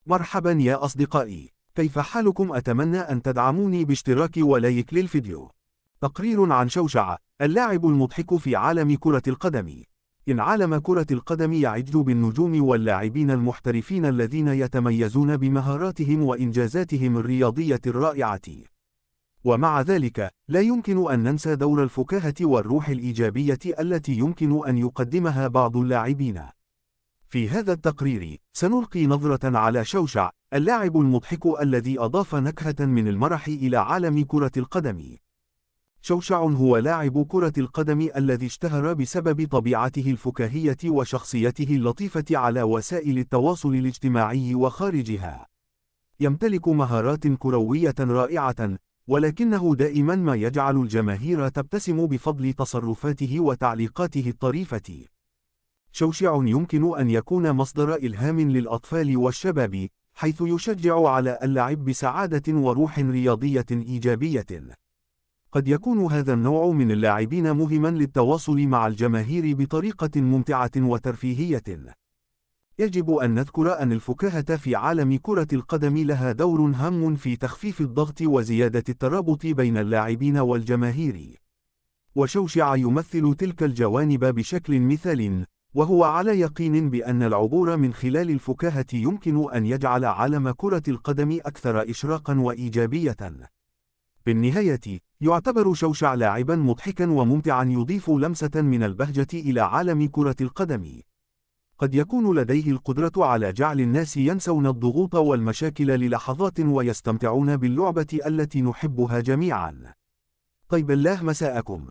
مرحبا يا أصدقائي، كيف حالكم؟ أتمنى أن تدعموني باشتراك ولايك للفيديو. تقرير عن شوشع، اللاعب المضحك في عالم كرة القدم. إن عالم كرة القدم يعج بالنجوم واللاعبين المحترفين الذين يتميزون بمهاراتهم وإنجازاتهم الرياضية الرائعة. ومع ذلك، لا يمكن أن ننسى دور الفكاهة والروح الإيجابية التي يمكن أن يقدمها بعض اللاعبين. في هذا التقرير، سنلقي نظرة على شوشع، اللاعب المضحك الذي أضاف نكهة من المرح إلى عالم كرة القدم. شوشع هو لاعب كرة القدم الذي اشتهر بسبب طبيعته الفكاهية وشخصيته اللطيفة على وسائل التواصل الاجتماعي وخارجها. يمتلك مهارات كروية رائعة، ولكنه دائما ما يجعل الجماهير تبتسم بفضل تصرفاته وتعليقاته الطريفة. شوشع يمكن أن يكون مصدر إلهام للأطفال والشباب، حيث يشجع على اللعب بسعادة وروح رياضية إيجابية. قد يكون هذا النوع من اللاعبين مهما للتواصل مع الجماهير بطريقة ممتعة وترفيهية. يجب أن نذكر أن الفكاهة في عالم كرة القدم لها دور هام في تخفيف الضغط وزيادة الترابط بين اللاعبين والجماهير. وشوشع يمثل تلك الجوانب بشكل مثالي، وهو على يقين بأن العبور من خلال الفكاهة يمكن أن يجعل عالم كرة القدم أكثر إشراقا وإيجابية. بالنهاية، يعتبر شوشع لاعبا مضحكا وممتعا يضيف لمسة من البهجة إلى عالم كرة القدم. قد يكون لديه القدرة على جعل الناس ينسون الضغوط والمشاكل للحظات ويستمتعون باللعبة التي نحبها جميعا. طيب الله مساءكم.